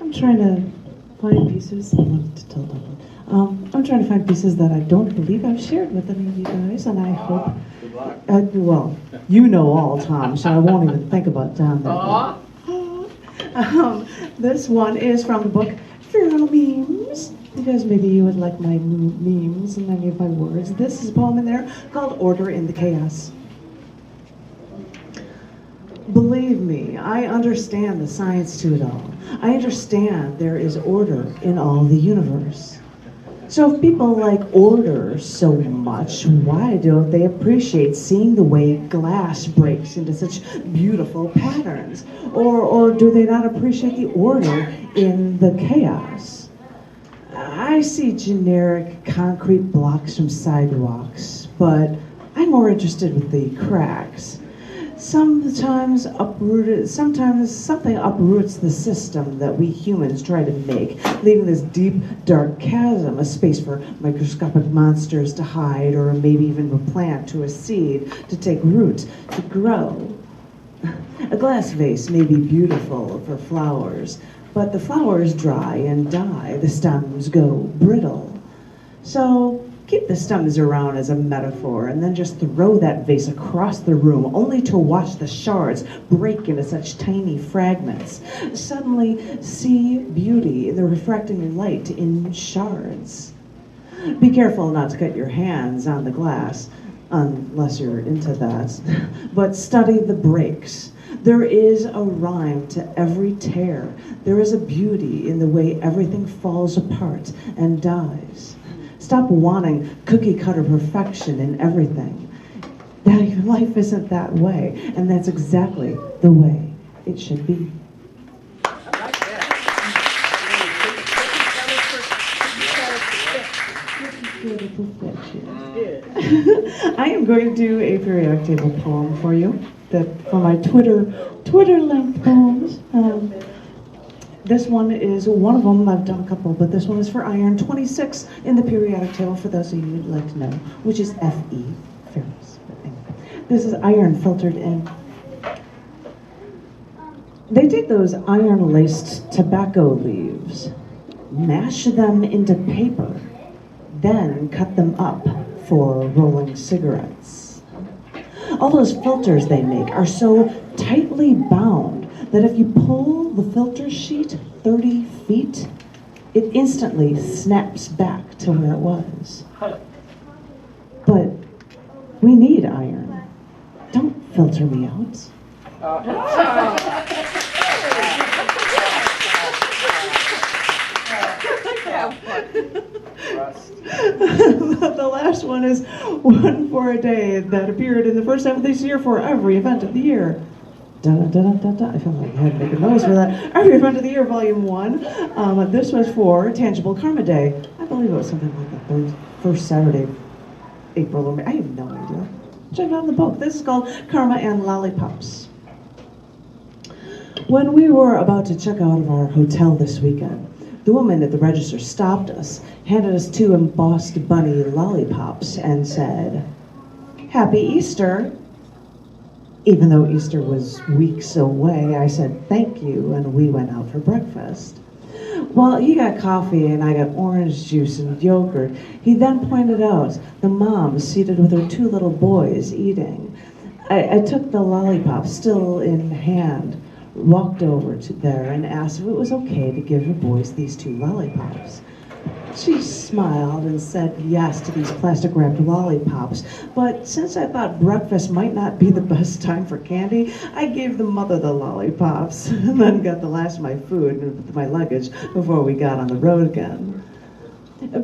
I'm trying to find pieces. I wanted to tell them. I'm trying to find pieces that I don't believe I've shared with any of you guys, and I hope. Good luck. Well, you know all, Tom, so I won't even think about Tom that way. This one is from the book Feral Memes, because maybe you would like my memes and any of my words. This is a poem in there called Order in the Chaos. Believe me, I understand the science to it all. I understand there is order in all the universe. So if people like order so much, why don't they appreciate seeing the way glass breaks into such beautiful patterns? Or do they not appreciate the order in the chaos? I see generic concrete blocks from sidewalks, but I'm more interested with the cracks. Sometimes something uproots the system that we humans try to make, leaving this deep, dark chasm, a space for microscopic monsters to hide, or maybe even a plant to a seed to take root, to grow. A glass vase may be beautiful for flowers, but the flowers dry and die, the stems go brittle. So keep the stems around as a metaphor, and then just throw that vase across the room, only to watch the shards break into such tiny fragments. Suddenly see beauty in the refracting light in shards. Be careful not to cut your hands on the glass, unless you're into that, but study the breaks. There is a rhyme to every tear. There is a beauty in the way everything falls apart and dies. Stop wanting cookie-cutter perfection in everything. Life isn't that way, and that's exactly the way it should be. I am going to do a periodic table poem for you, for my Twitter-linked poems. This one is one of them. I've done a couple, but this one is for iron 26 in the periodic table, for those of you who'd like to know, which is Fe, ferrous. Anyway, this is iron filtered in. They take those iron-laced tobacco leaves, mash them into paper, then cut them up for rolling cigarettes. All those filters they make are so tightly bound that if you pull the filter sheet 30 feet, it instantly snaps back to where it was. But we need iron. Don't filter me out. The last one is One for a Day, that appeared in the first half of this year for every event of the year. Da, da, da, da, da. I feel like I had to make a noise for that. Every event of the year, volume 1. This was for Tangible Karma Day. I believe it was something like the first Saturday of April or May. I have no idea. Check out the book. This is called Karma and Lollipops. When we were about to check out of our hotel this weekend, the woman at the register stopped us, handed us 2 embossed bunny lollipops, and said, "Happy Easter." Even though Easter was weeks away, I said thank you, and we went out for breakfast. Well, he got coffee and I got orange juice and yogurt. He then pointed out the mom seated with her 2 little boys eating. I took the lollipop still in hand, walked over to there and asked if it was okay to give her boys these 2 lollipops. She smiled and said yes to these plastic-wrapped lollipops, but since I thought breakfast might not be the best time for candy, I gave the mother the lollipops and then got the last of my food and my luggage before we got on the road again.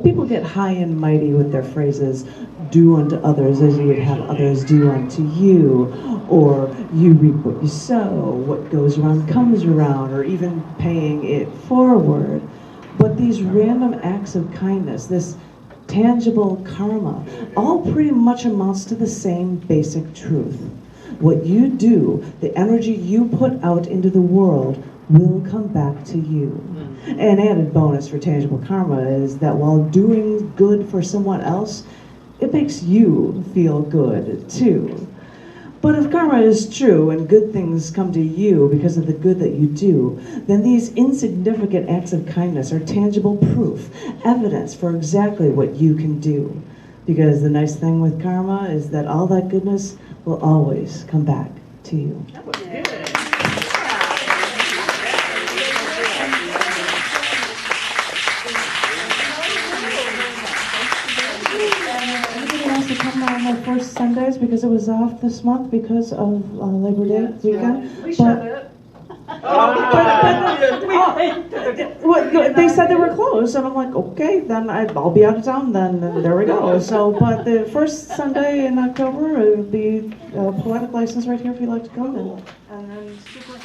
People get high and mighty with their phrases, "Do unto others as you would have others do unto you," or "You reap what you sow, what goes around comes around," or even paying it forward. But these random acts of kindness, this tangible karma, all pretty much amounts to the same basic truth. What you do, the energy you put out into the world, will come back to you. An added bonus for tangible karma is that while doing good for someone else, it makes you feel good too. But if karma is true and good things come to you because of the good that you do, then these insignificant acts of kindness are tangible proof, evidence for exactly what you can do. Because the nice thing with karma is that all that goodness will always come back to you. That was good. Anybody wants to come on my first Sundays because it was off this month because of Labor Day weekend? We shut up. They said they were closed, and I'm like, okay, then I'll be out of town then, and there we go. So, but the first Sunday in October, it would be a poetic license right here if you'd like to come. And then super.